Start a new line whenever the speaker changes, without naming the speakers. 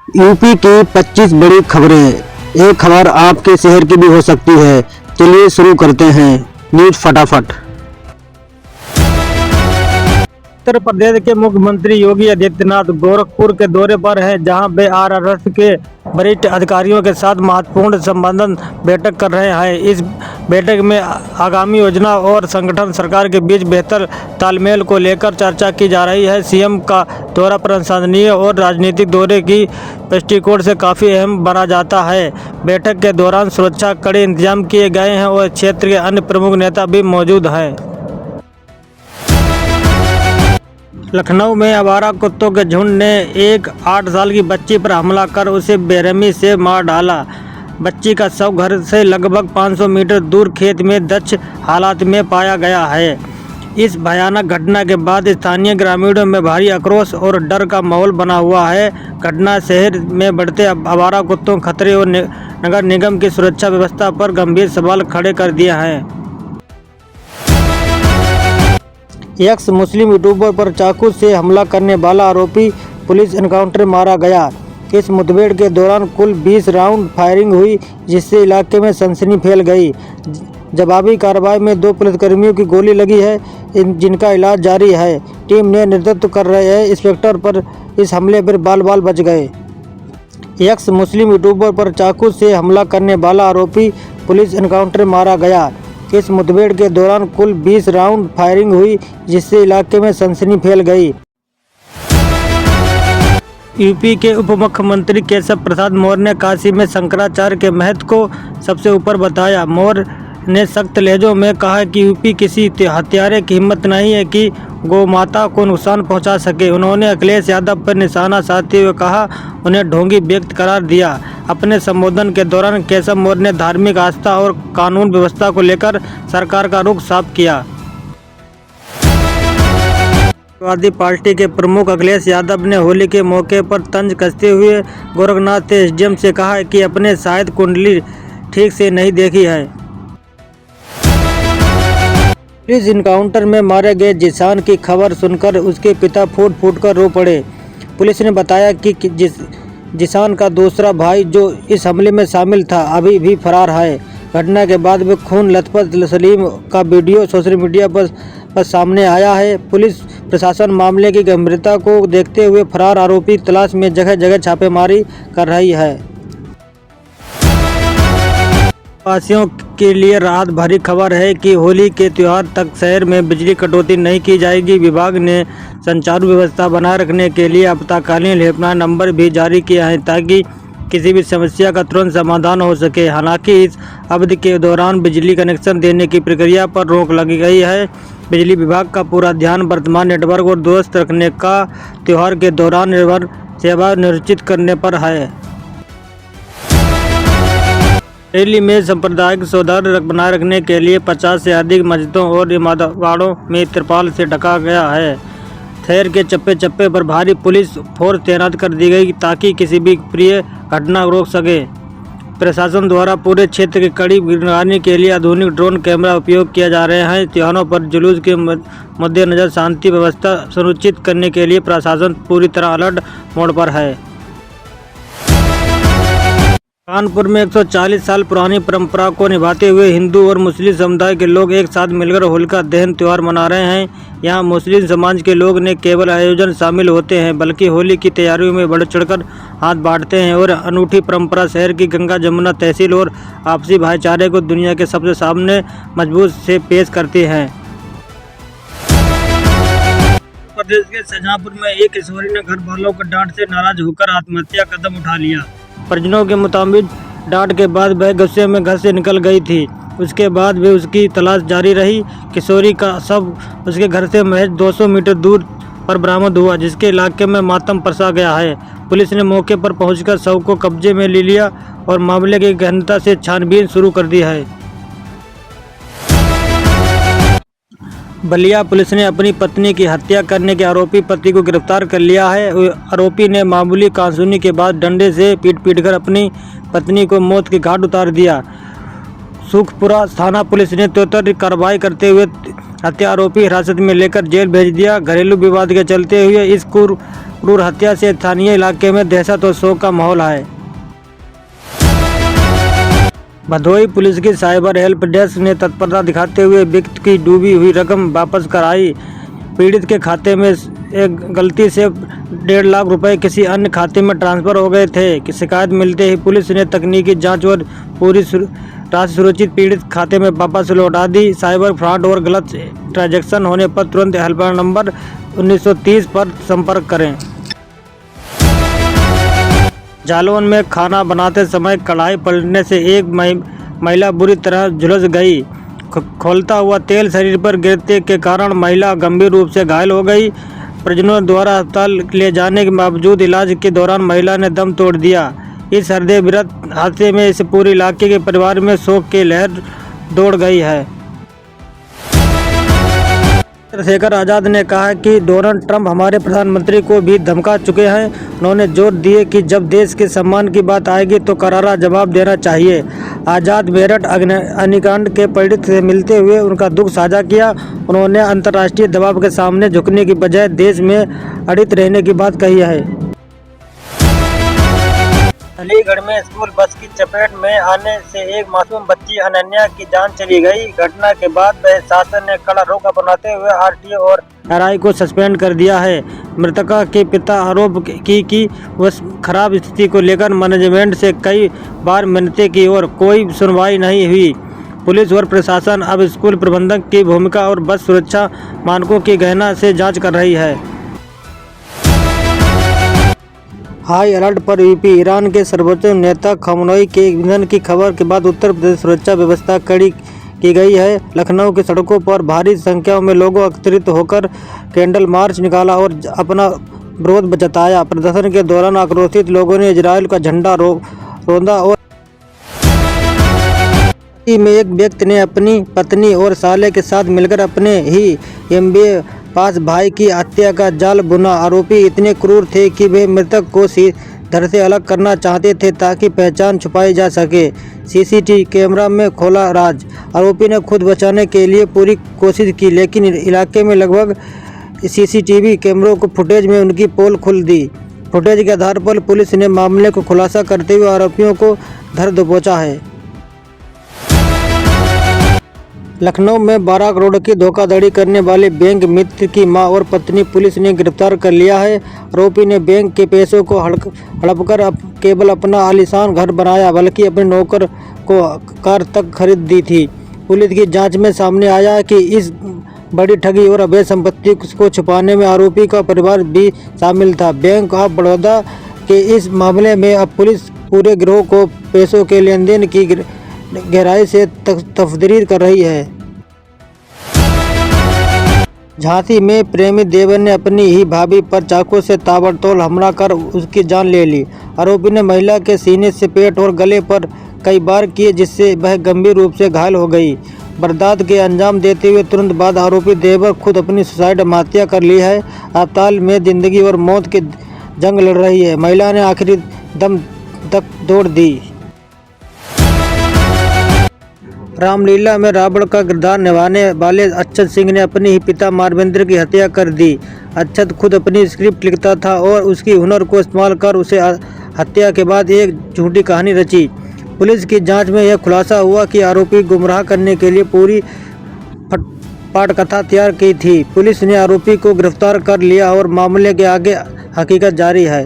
UP की 25 बड़ी खबरें। एक खबर आपके शहर की भी हो सकती है। चलिए शुरू करते हैं न्यूज फटाफट। उत्तर प्रदेश के मुख्यमंत्री योगी आदित्यनाथ गोरखपुर के दौरे पर हैं, जहां वे आरआरएस के वरिष्ठ अधिकारियों के साथ महत्वपूर्ण संबंध बैठक कर रहे हैं। इस बैठक में आगामी योजना और संगठन सरकार के बीच बेहतर तालमेल को लेकर चर्चा की जा रही है। सीएम का दौरा प्रशासनिक और राजनीतिक दौरे की दृष्टिकोण से काफ़ी अहम माना जाता है। बैठक के दौरान सुरक्षा कड़े इंतजाम किए गए हैं और क्षेत्र के अन्य प्रमुख नेता भी मौजूद हैं। लखनऊ में आवारा कुत्तों के झुंड ने एक 8 साल की बच्ची पर हमला कर उसे बेरहमी से मार डाला। बच्ची का शव घर से लगभग 500 मीटर दूर खेत में दग्ध हालात में पाया गया है। इस भयानक घटना के बाद स्थानीय ग्रामीणों में भारी आक्रोश और डर का माहौल बना हुआ है। घटना शहर में बढ़ते आवारा कुत्तों खतरे और नगर निगम की सुरक्षा व्यवस्था पर गंभीर सवाल खड़े कर दिया है। एक्स मुस्लिम यूट्यूबर पर चाकू से हमला करने वाला आरोपी पुलिस एनकाउंटर मारा गया। इस मुठभेड़ के दौरान कुल 20 राउंड फायरिंग हुई, जिससे इलाके में सनसनी फैल गई। जवाबी कार्रवाई में 2 पुलिसकर्मियों की गोली लगी है, जिनका इलाज जारी है। टीम ने नेतृत्व कर रहे इंस्पेक्टर पर इस हमले में बाल बच गए। एक्स मुस्लिम यूट्यूबर पर चाकू से हमला करने वाला आरोपी पुलिस एनकाउंटर मारा गया। इस मुठभेड़ के दौरान कुल 20 राउंड फायरिंग हुई, जिससे इलाके में सनसनी फैल गई। यूपी के उप मुख्यमंत्री केशव प्रसाद मौर्य ने काशी में शंकराचार्य के महत्व को सबसे ऊपर बताया। मौर्य ने सख्त लहजों में कहा कि यूपी किसी हत्यारे की हिम्मत नहीं है कि गौ माता को नुकसान पहुंचा सके। उन्होंने अखिलेश यादव पर निशाना साधते हुए कहा, उन्हें ढोंगी व्यक्ति करार दिया। अपने संबोधन के दौरान केशव मौर्य ने धार्मिक आस्था और कानून व्यवस्था को लेकर सरकार का रुख साफ किया। समाजवादी पार्टी के प्रमुख अखिलेश यादव ने होली के मौके पर तंज कसते हुए गोरखनाथ एसडीएम से कहा कि अपने शायद कुंडली ठीक से नहीं देखी है। पुलिस इनकाउंटर में मारे गए जिसान की खबर सुनकर उसके पिता फूट कर रो पड़े। पुलिस ने बताया कि जिसान का दूसरा भाई, जो इस हमले में शामिल था, अभी भी फरार है। घटना के बाद में खून लथपथ सलीम का वीडियो सोशल मीडिया पर सामने आया है। पुलिस प्रशासन मामले की गंभीरता को देखते हुए फरार आरोपी तलाश में जगह जगह छापेमारी कर रही है। वासियों के लिए राहत भरी खबर है कि होली के त्यौहार तक शहर में बिजली कटौती नहीं की जाएगी। विभाग ने संचार व्यवस्था बनाए रखने के लिए आपातकालीन हेल्पलाइन नंबर भी जारी किया है, ताकि किसी भी समस्या का तुरंत समाधान हो सके। हालांकि इस अवधि के दौरान बिजली कनेक्शन देने की प्रक्रिया पर रोक लगी गई है। बिजली विभाग का पूरा ध्यान वर्तमान नेटवर्क और दुरुस्त रखने का त्यौहार के दौरान सेवा निश्चित करने पर है। दिल्ली में सांप्रदायिक सौहार्द बनाए रखने के लिए 50 से अधिक मस्जिदों और इमारतों में तिरपाल से ढका गया है। शहर के चप्पे चप्पे पर भारी पुलिस फोर्स तैनात कर दी गई, ताकि किसी भी प्रिय घटना रोक सके। प्रशासन द्वारा पूरे क्षेत्र की कड़ी निगरानी के लिए आधुनिक ड्रोन कैमरा उपयोग किया जा रहे हैं। त्योहारों पर जुलूस के मद्देनजर शांति व्यवस्था सुनिश्चित करने के लिए प्रशासन पूरी तरह अलर्ट मोड पर है। कानपुर में 140 साल पुरानी परंपरा को निभाते हुए हिंदू और मुस्लिम समुदाय के लोग एक साथ मिलकर होलिका दहन त्यौहार मना रहे हैं। यहां मुस्लिम समाज के लोग न केवल आयोजन शामिल होते हैं, बल्कि होली की तैयारियों में बढ़ चढ़कर हाथ बांटते हैं और अनूठी परंपरा शहर की गंगा जमुना तहसील और आपसी भाईचारे को दुनिया के सबसे सामने मजबूत से पेश करती है। प्रदेश के शाहजहांपुर में एक किशोरी ने घर वालों को डांट से नाराज होकर आत्महत्या कदम उठा लिया। परिजनों के मुताबिक डांट के बाद वह गुस्से में घर से निकल गई थी। उसके बाद भी उसकी तलाश जारी रही। किशोरी का शव उसके घर से महज 200 मीटर दूर पर बरामद हुआ, जिसके इलाके में मातम परसा गया है। पुलिस ने मौके पर पहुंचकर शव को कब्जे में ले लिया और मामले की गहनता से छानबीन शुरू कर दी है। बलिया पुलिस ने अपनी पत्नी की हत्या करने के आरोपी पति को गिरफ्तार कर लिया है। आरोपी ने मामूली कानसूनी के बाद डंडे से पीट कर अपनी पत्नी को मौत के घाट उतार दिया। सुखपुरा थाना पुलिस ने त्वरित कार्रवाई करते हुए हत्या आरोपी हिरासत में लेकर जेल भेज दिया। घरेलू विवाद के चलते हुए इस क्रूर हत्या से स्थानीय इलाके में दहशत और शोक का माहौल है। भदोही पुलिस की साइबर हेल्प डेस्क ने तत्परता दिखाते हुए व्यक्ति की डूबी हुई रकम वापस कराई। पीड़ित के खाते में एक गलती से 1.5 लाख रुपए किसी अन्य खाते में ट्रांसफर हो गए थे। शिकायत मिलते ही पुलिस ने तकनीकी जांच और पूरी राशि सुरक्षित पीड़ित खाते में वापस लौटा दी। साइबर फ्रॉड और गलत ट्रांजैक्शन होने पर तुरंत हेल्पलाइन नंबर 1930 पर संपर्क करें। जालौन में खाना बनाते समय कढ़ाई पलटने से एक महिला बुरी तरह झुलस गई। खौलता हुआ तेल शरीर पर गिरने के कारण महिला गंभीर रूप से घायल हो गई। परिजनों द्वारा अस्पताल ले जाने के बावजूद इलाज के दौरान महिला ने दम तोड़ दिया। इस हृदयविदारक हादसे में इस पूरे इलाके के परिवार में शोक की लहर दौड़ गई है। चंद्रशेखर आज़ाद ने कहा कि डोनाल्ड ट्रंप हमारे प्रधानमंत्री को भी धमका चुके हैं। उन्होंने जोर दिए कि जब देश के सम्मान की बात आएगी तो करारा जवाब देना चाहिए। आज़ाद मेरठ अग्निकांड के पीड़ित से मिलते हुए उनका दुख साझा किया। उन्होंने अंतर्राष्ट्रीय दबाव के सामने झुकने की बजाय देश में अडिग रहने की बात कही है। अलीगढ़ में स्कूल बस की चपेट में आने से एक मासूम बच्ची अनन्या की जान चली गई। घटना के बाद प्रशासन ने कड़ा रुख अपनाते हुए आरटीओ और एसआई को सस्पेंड कर दिया है। मृतका के पिता आरोप की कि वह खराब स्थिति को लेकर मैनेजमेंट से कई बार मिन्नतें की और कोई सुनवाई नहीं हुई। पुलिस और प्रशासन अब स्कूल प्रबंधक की भूमिका और बस सुरक्षा मानकों की गहना से जाँच कर रही है। हाई अलर्ट पर यूपी। ईरान के सर्वोच्च नेता खमेनी के निधन की खबर के बाद उत्तर प्रदेश सुरक्षा व्यवस्था कड़ी की गई है। लखनऊ की सड़कों पर भारी संख्या में लोगों एकत्रित होकर कैंडल मार्च निकाला और अपना विरोध जताया। प्रदर्शन के दौरान आक्रोशित लोगों ने इजरायल का झंडा रौंदा और में एक व्यक्ति ने अपनी पत्नी और साले के साथ मिलकर अपने ही एमबीए पास भाई की हत्या का जाल बुना। आरोपी इतने क्रूर थे कि वे मृतक को धर से अलग करना चाहते थे ताकि पहचान छुपाई जा सके। सीसीटीवी कैमरा में खोला राज। आरोपी ने खुद बचाने के लिए पूरी कोशिश की, लेकिन इलाके में लगभग सीसीटीवी कैमरों को फुटेज में उनकी पोल खुल दी। फुटेज के आधार पर पुलिस ने मामले को खुलासा करते हुए आरोपियों को धर दबोचा है। लखनऊ में 12 करोड़ की धोखाधड़ी करने वाले बैंक मित्र की मां और पत्नी पुलिस ने गिरफ्तार कर लिया है। आरोपी ने बैंक के पैसों को हड़पकर केवल अपना आलीशान घर बनाया, बल्कि अपने नौकर को कार तक खरीद दी थी। पुलिस की जांच में सामने आया कि इस बड़ी ठगी और अवैध संपत्ति को छुपाने में आरोपी का परिवार भी शामिल था। बैंक ऑफ बड़ौदा के इस मामले में अब पुलिस पूरे गिरोह को पैसों के लेन देन की गहराई से तफ्तीश कर रही है। झांसी में प्रेमी देवर ने अपनी ही भाभी पर चाकू से ताबड़तोड़ हमला कर उसकी जान ले ली। आरोपी ने महिला के सीने से पेट और गले पर कई बार किए, जिससे वह गंभीर रूप से घायल हो गई। वारदात के अंजाम देते हुए तुरंत बाद आरोपी देवर खुद अपनी सुसाइड आत्महत्या कर ली है। अस्पताल में जिंदगी और मौत की जंग लड़ रही है। महिला ने आखिरी दम तक दौड़ दी। रामलीला में रावण का किरदार निभाने वाले अक्षत सिंह ने अपने ही पिता मारवेंद्र की हत्या कर दी। अक्षत खुद अपनी स्क्रिप्ट लिखता था और उसकी हुनर को इस्तेमाल कर उसे हत्या के बाद एक झूठी कहानी रची। पुलिस की जांच में यह खुलासा हुआ कि आरोपी गुमराह करने के लिए पूरी पटकथा तैयार की थी। पुलिस ने आरोपी को गिरफ्तार कर लिया और मामले के आगे हकीकत जारी है।